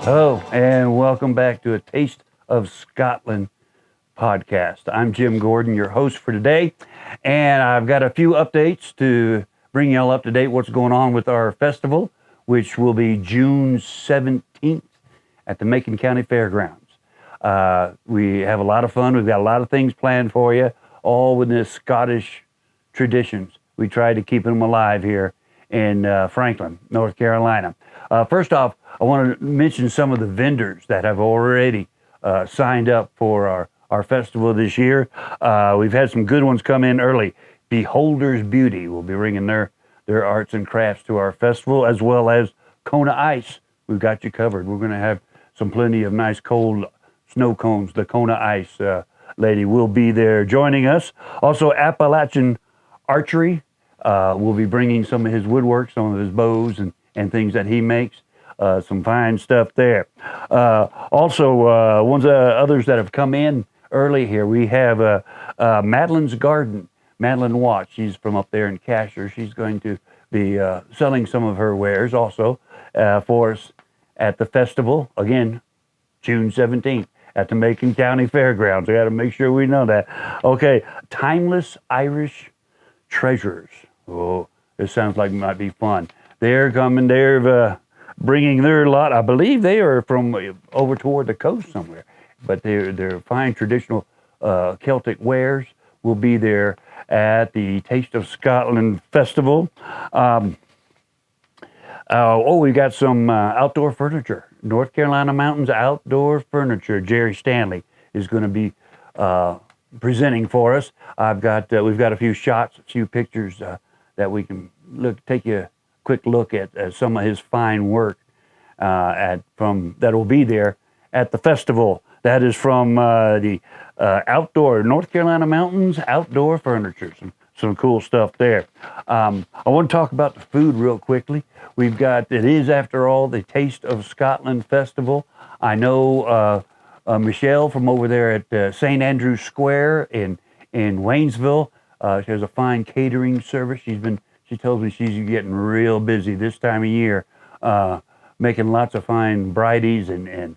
Hello, and welcome back to A Taste of Scotland podcast. I'm Jim Gordon, your host for today, and I've got a few updates to bring y'all up to date what's going on with our festival, which will be June 17th at the Macon County Fairgrounds. We have a lot of fun. We've got a lot of things planned for you, all with the Scottish traditions. We try to keep them alive here in Franklin, North Carolina. First off, I want to mention some of the vendors that have already signed up for our festival this year. We've had some good ones come in early. Beholder's Beauty will be bringing their arts and crafts to our festival, as well as Kona Ice. We've got you covered. We're going to have plenty of nice cold snow cones. The Kona Ice lady will be there joining us. Also, Appalachian Archery will be bringing some of his woodwork, some of his bows and things that he makes. Some fine stuff there. Also, others that have come in early here, we have Madeline's Garden. Madeline Watts, she's from up there in Casher. She's going to be selling some of her wares also for us at the festival, again, June 17th at the Macon County Fairgrounds. I got to make sure we know that. Okay, Timeless Irish Treasures. Oh, this sounds like it might be fun. They're coming, they're bringing their lot. I believe they are from over toward the coast somewhere, but their fine traditional Celtic wares will be there at the Taste of Scotland Festival. We got some outdoor furniture. North Carolina Mountains Outdoor Furniture. Jerry Stanley is going to be presenting for us. We've got a few shots, a few pictures that we can take a quick look at some of his fine work that will be there at the festival. That is from the outdoor North Carolina Mountains Outdoor Furniture. Some cool stuff there. I want to talk about the food real quickly. It is, after all, the Taste of Scotland Festival. I know Michelle from over there at St. Andrew's Square in Waynesville. She has a fine catering service. She tells me she's getting real busy this time of year, making lots of fine bridies and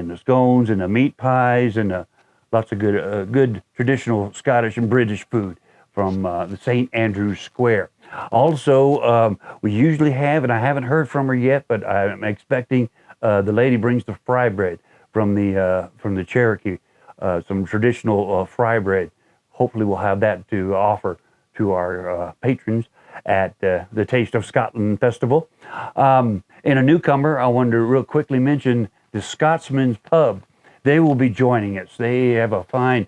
the scones and the meat pies and lots of good traditional Scottish and British food from the St. Andrew's Square. Also, we usually have, and I haven't heard from her yet, but I'm expecting the lady brings the fry bread from the Cherokee, some traditional fry bread. Hopefully we'll have that to offer to our patrons at the Taste of Scotland Festival. In a newcomer, I wanted to real quickly mention the Scotsman's Pub. They will be joining us. They have a fine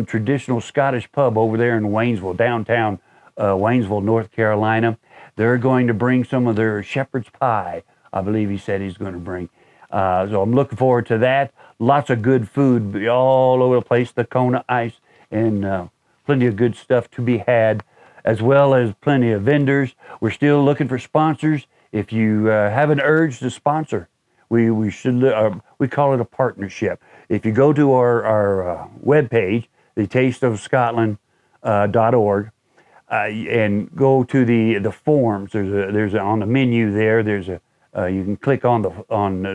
traditional Scottish pub over there in Waynesville, downtown Waynesville, North Carolina. They're going to bring some of their shepherd's pie, I believe he said he's going to bring. So I'm looking forward to that. Lots of good food all over the place, the Kona Ice, and plenty of good stuff to be had, as well as plenty of vendors. We're still looking for sponsors. If you have an urge to sponsor, we call it a partnership. If you go to our webpage, thetasteofscotland.org, and go to the forms, there's on the menu there. You can click on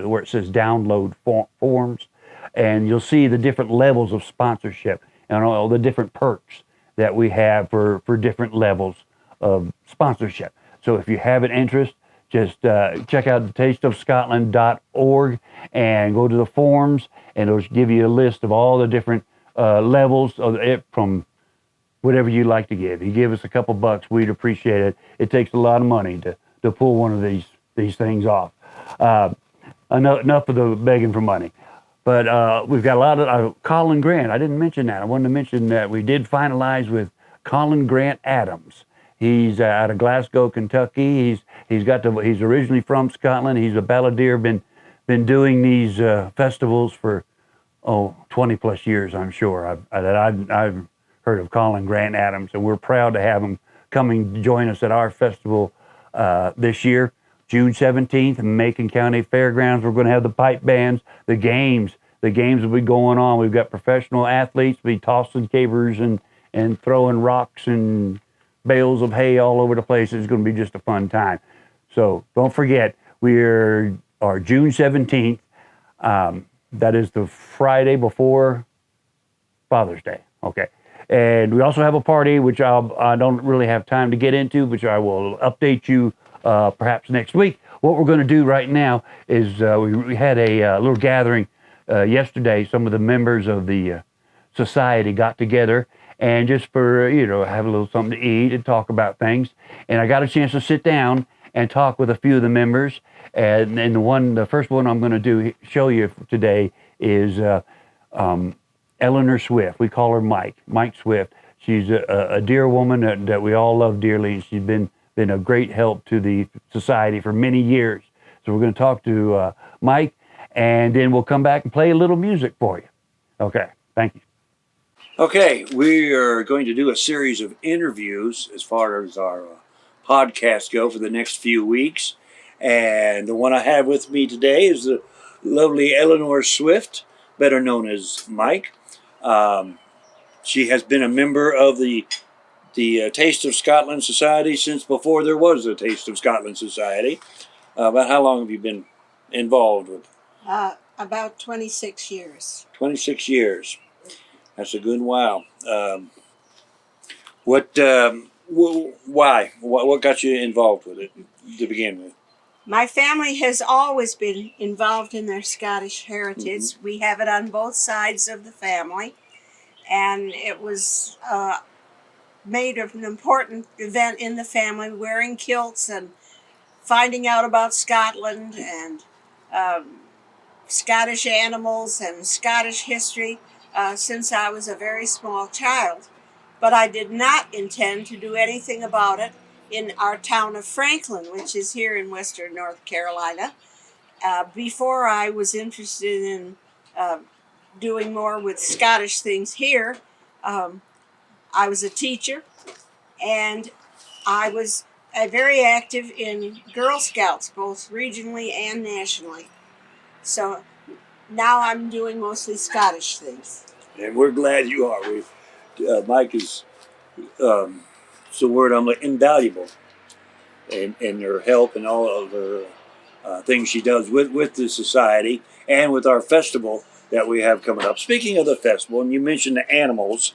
where it says download forms, and you'll see the different levels of sponsorship and all the different perks that we have for different levels of sponsorship. So if you have an interest, just check out thetasteofscotland.org and go to the forms, and it'll give you a list of all the different levels of it, from whatever you like to give. You give us a couple bucks, we'd appreciate it. It takes a lot of money to pull one of these things off. Enough of the begging for money. But we've got a lot of Colin Grant. I didn't mention that. I wanted to mention that we did finalize with Colin Grant Adams. He's out of Glasgow, Kentucky. He's originally from Scotland. He's a balladeer. Been doing these festivals for 20 plus years, I'm sure. I've heard of Colin Grant Adams, and we're proud to have him coming to join us at our festival this year. June 17th, Macon County Fairgrounds. We're going to have the pipe bands, the games. The games will be going on. We've got professional athletes be tossing cavers and throwing rocks and bales of hay all over the place. It's going to be just a fun time. So don't forget, our June 17th That is the Friday before Father's Day. Okay. And we also have a party, which I don't really have time to get into, which I will update you perhaps next week. What we're going to do right now is we had a little gathering yesterday. Some of the members of the society got together and just for, have a little something to eat and talk about things. And I got a chance to sit down and talk with a few of the members. And the first one I'm going to show you today is Eleanor Swift. We call her Mike Swift. She's a dear woman that we all love dearly. She's been a great help to the society for many years. So we're going to talk to Mike, and then we'll come back and play a little music for you. Okay, thank you. Okay, we are going to do a series of interviews as far as our podcast go for the next few weeks. And the one I have with me today is the lovely Eleanor Swift, better known as Mike. She has been a member of the Taste of Scotland Society since before there was a Taste of Scotland Society. About how long have you been involved with? About 26 years. 26 years. That's a good while. Why? What got you involved with it to begin with? My family has always been involved in their Scottish heritage. Mm-hmm. We have it on both sides of the family. And it was made of an important event in the family, wearing kilts and finding out about Scotland and Scottish animals and Scottish history since I was a very small child. But I did not intend to do anything about it in our town of Franklin, which is here in western North Carolina. Before I was interested in doing more with Scottish things here, I was a teacher, and I was very active in Girl Scouts, both regionally and nationally. So now I'm doing mostly Scottish things. And we're glad you are. Mike is, it's the word invaluable in her help and all of her things she does with the society and with our festival that we have coming up. Speaking of the festival, and you mentioned the animals,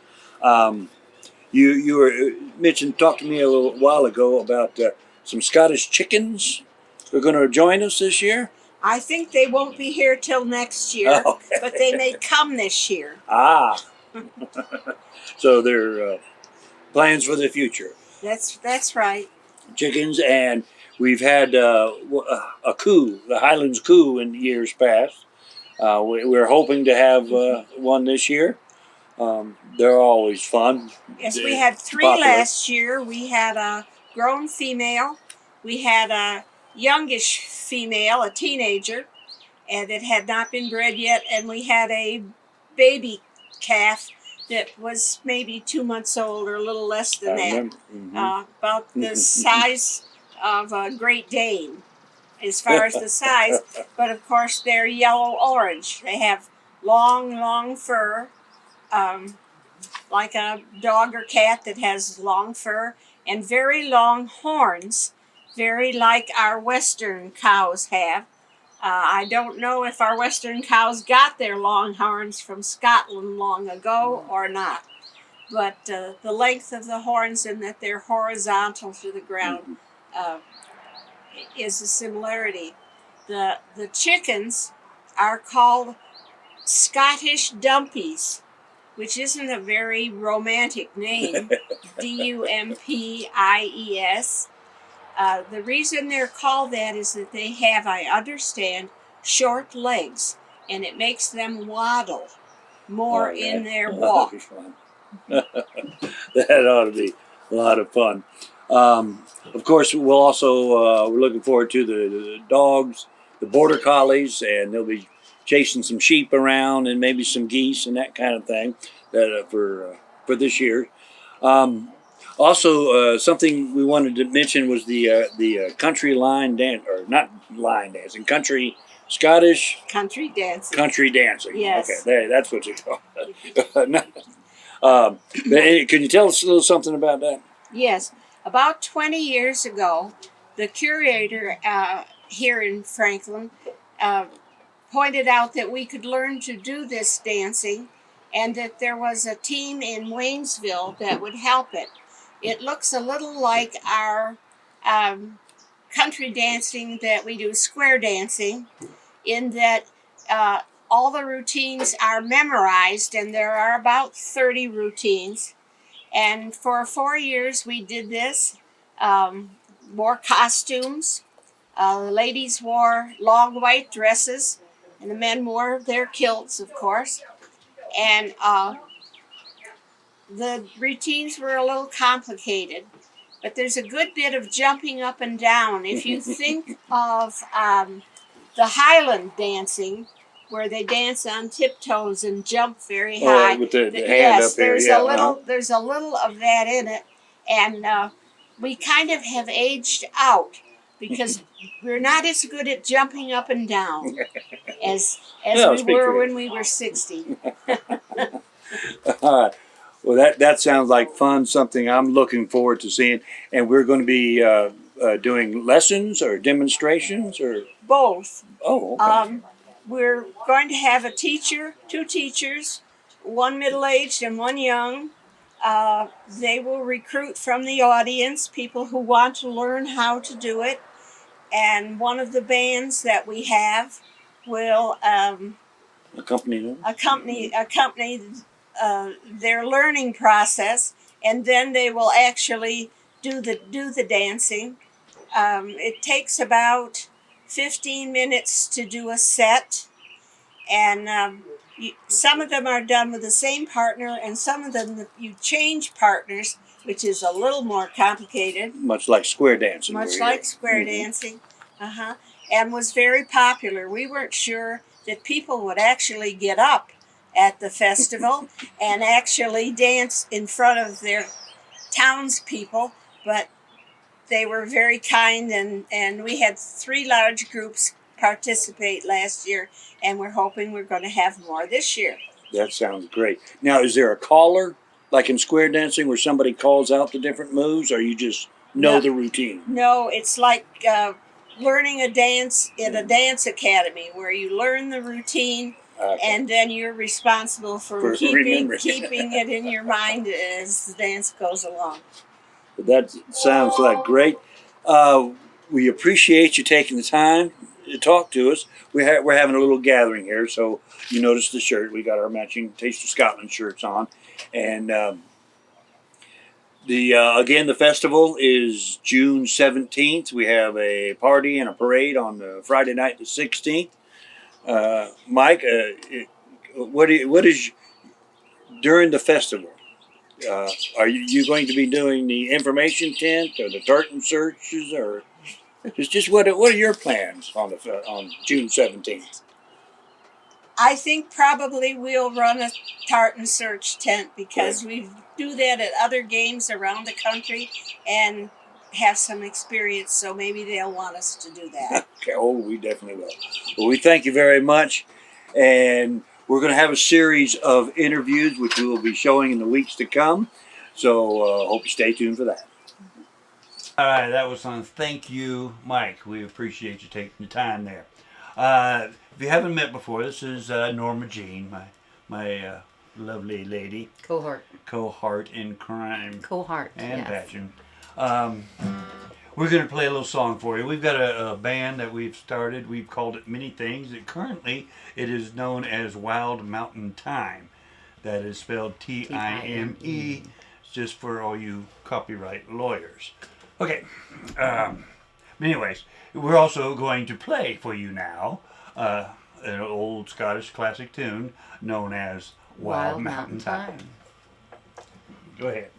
you talked to me a little while ago about some Scottish chickens who are going to join us this year. I think they won't be here till next year, okay. But they may come this year. Ah, so they're plans for the future. That's right. Chickens, and we've had a coup, the Highlands coup, in years past. We're hoping to have one this year. They're always fun. Yes, we had 3 last year. We had a grown female. We had a youngish female, a teenager, and it had not been bred yet. And we had a baby calf that was maybe 2 months old or a little less than that. Mm-hmm. About the size of a Great Dane as far as the size. But of course, they're yellow-orange. They have long fur, like a dog or cat that has long fur, and very long horns, very like our Western cows have. I don't know if our Western cows got their long horns from Scotland long ago or not, but the length of the horns and that they're horizontal to the ground is a similarity. The chickens are called Scottish Dumpies, which isn't a very romantic name, Dumpies. The reason they're called that is that they have, I understand, short legs, and it makes them waddle more in their walk. That ought to be a lot of fun. Of course, we'll also, we're looking forward to the dogs, the border collies, and they'll be chasing some sheep around and maybe some geese and that kind of thing for this year. Also, something we wanted to mention was the country line dance, or not line dancing, Scottish country dancing. Country dancing. Yes. Okay, that's what you call it. Can you tell us a little something about that? Yes. About 20 years ago, the curator here in Franklin pointed out that we could learn to do this dancing and that there was a team in Waynesville that would help it. It looks a little like our country dancing that we do, square dancing, in that all the routines are memorized, and there are about 30 routines. And for 4 years we did this, wore costumes. The ladies wore long white dresses, and the men wore their kilts, of course. And the routines were a little complicated, but there's a good bit of jumping up and down. If you think of the Highland dancing, where they dance on tiptoes and jump very high. With the hand yes, up there, there's yeah. a little, there's a little of that in it, and we kind of have aged out because we're not as good at jumping up and down as we were when we were 60. All right. Well, that sounds like fun. Something I'm looking forward to seeing. And we're going to be doing lessons or demonstrations or both. Oh, okay. We're going to have a teacher, two teachers, one middle-aged and one young. They will recruit from the audience people who want to learn how to do it. And one of the bands that we have will accompany them. Accompany their learning process, and then they will actually do the dancing. It takes about 15 minutes to do a set, and some of them are done with the same partner, and some of them you change partners, which is a little more complicated. Much like square dancing. Dancing, and was very popular. We weren't sure that people would actually get up at the festival and actually dance in front of their townspeople, but they were very kind, and we had 3 large groups participate last year, and we're hoping we're going to have more this year. That sounds great. Now, is there a caller, like in square dancing, where somebody calls out the different moves, or you just know the routine? No, it's like learning a dance in a dance academy, where you learn the routine, and then you're responsible for keeping it in your mind as the dance goes along. That sounds like great. We appreciate you taking the time to talk to us. We're having a little gathering here, so you notice the shirt. We got our matching Taste of Scotland shirts on, and again, the festival is June 17th. We have a party and a parade on Friday night, the 16th. Mike, what is during the festival? Are you going to be doing the information tent or the tartan searches, or just what are your plans on June 17th? I think probably we'll run a tartan search tent, because we do that at other games around the country and have some experience, so maybe they'll want us to do that. Okay, we definitely will. Well, we thank you very much, and we're going to have a series of interviews which we will be showing in the weeks to come, so hope you stay tuned for that. All right, that was fun. Thank you, Mike. We appreciate you taking the time there. If you haven't met before, this is Norma Jean, my lovely lady. Cohort in crime. Cohort, and yes. passion. We're going to play a little song for you. We've got a band that we've started. We've called it many things. Currently, it is known as Wild Mountain Thyme. That is spelled Time. It's just for all you copyright lawyers. Okay. Anyways, we're also going to play for you now an old Scottish classic tune known as Wild Mountain Thyme. Go ahead.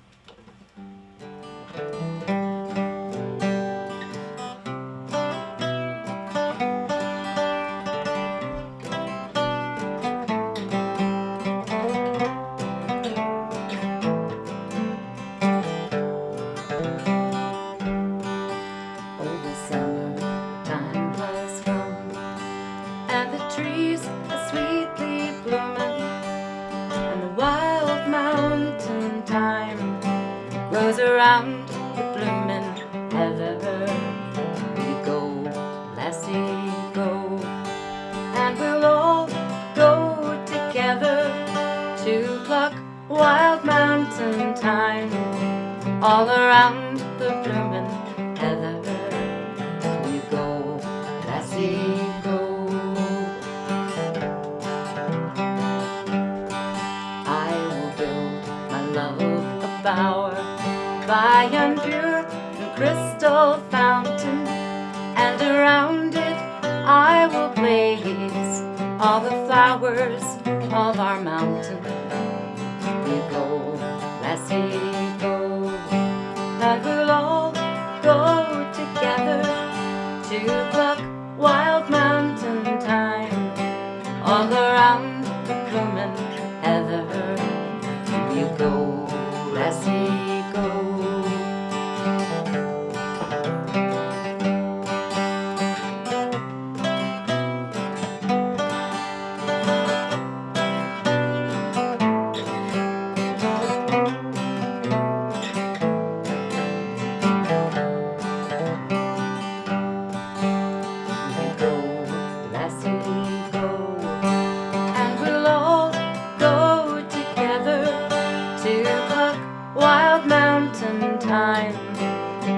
Around the all around the bloomin' heather. You go, lassie, go. I will build my love a bower by yon pure and crystal fountain, and around it I will place all the flowers of our mountain. You go, lassie, go, and we'll all go together to pluck wild mountain thyme all around the bloomin' heather. You go, lassie, go.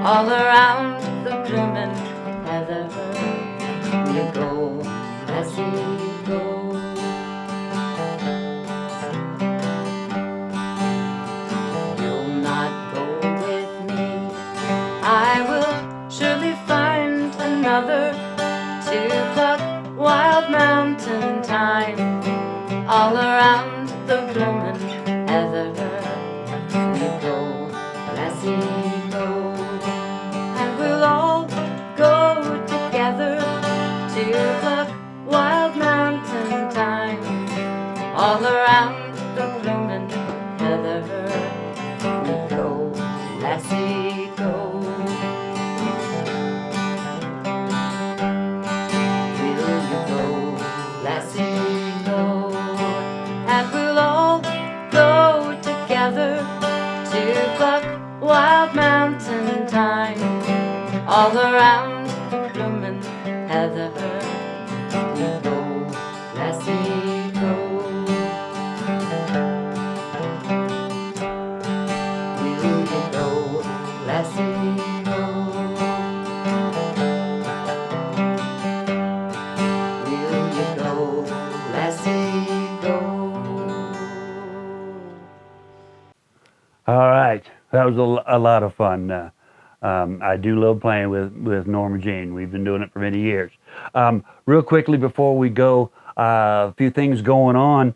All around the bloomin' heather. You go, lassie, go. You'll not go with me, I will surely find another to pluck wild mountain thyme all around the bloomin' heather. You go, lassie, go. We'll all go together to pluck wild mountain thyme all around the bloomin' heather. You go, lassie, go. Will you go, lassie, go? And we'll all go together to pluck wild mountain thyme all around the bloomin' heather. You go, lassie, go. Will you go, lassie, go? Will you go, lassie, go? All right, that was a lot of fun. I do love playing with Norma Jean. We've been doing it for many years. Real quickly before we go, a few things going on.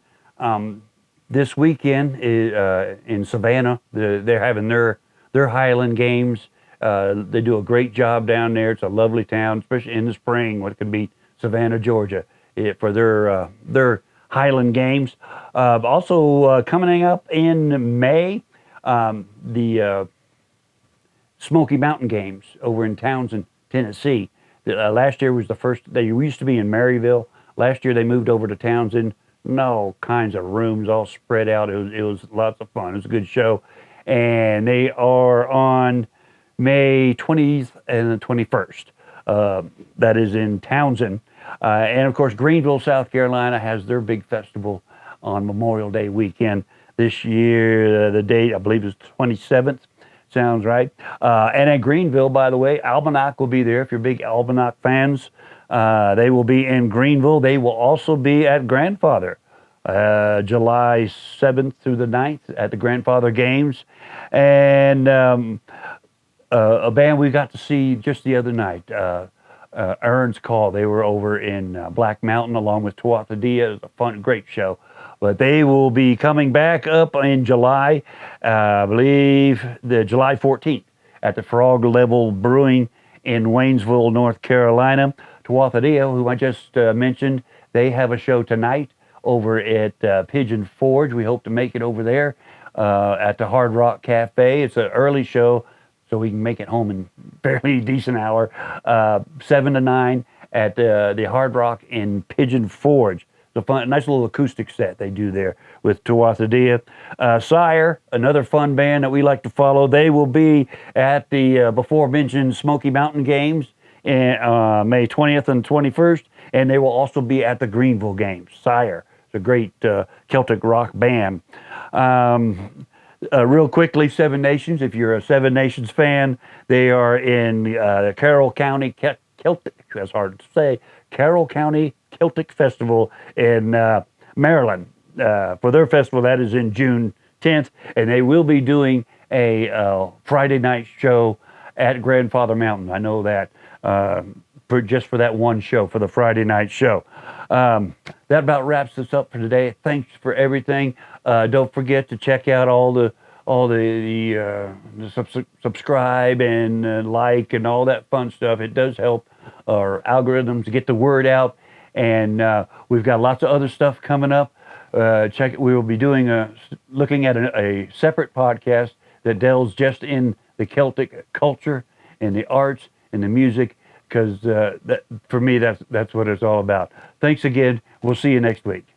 This weekend in Savannah, they're having their Highland Games. They do a great job down there. It's a lovely town, especially in the spring, what could be Savannah, Georgia, for their Highland Games. Also coming up in May, the Smoky Mountain Games over in Townsend, Tennessee. Last year was the first. They used to be in Maryville. Last year they moved over to Townsend. All kinds of rooms all spread out. It was lots of fun. It was a good show. And they are on May 20th and the 21st. That is in Townsend. And of course, Greenville, South Carolina has their big festival on Memorial Day weekend. This year, the date, I believe, is 27th. Sounds right. And at Greenville, by the way, Almanac will be there. If you're big Almanac fans, they will be in Greenville. They will also be at Grandfather, July 7th through the 9th at the Grandfather Games. And a band we got to see just the other night, Aaron's Call. They were over in Black Mountain along with Tuatha Dea. It was a fun, great show. But they will be coming back up in July, I believe the July 14th at the Frog Level Brewing in Waynesville, North Carolina. Tuatha Dea, who I just mentioned, they have a show tonight over at Pigeon Forge. We hope to make it over there at the Hard Rock Cafe. It's an early show, so we can make it home in fairly decent hour, 7 to 9 at the Hard Rock in Pigeon Forge. It's a fun, nice little acoustic set they do there with Tuatha Dea. Sire, another fun band that we like to follow. They will be at the before mentioned Smoky Mountain Games in, May 20th and 21st, and they will also be at the Greenville Games. Sire, it's a great Celtic rock band. Real quickly, Seven Nations. If you're a Seven Nations fan, they are in Carroll County Celtic. That's hard to say. Carroll County Celtic Festival in Maryland. For their festival, that is in June 10th, and they will be doing a Friday night show at Grandfather Mountain. I know that just for that one show, for the Friday night show. That about wraps us up for today. Thanks for everything. Don't forget to check out all the subscribe and like and all that fun stuff. It does help our algorithms to get the word out. And we've got lots of other stuff coming up. We will be looking at a separate podcast that delves just in the Celtic culture and the arts and the music, because for me that's what it's all about. Thanks again. We'll see you next week.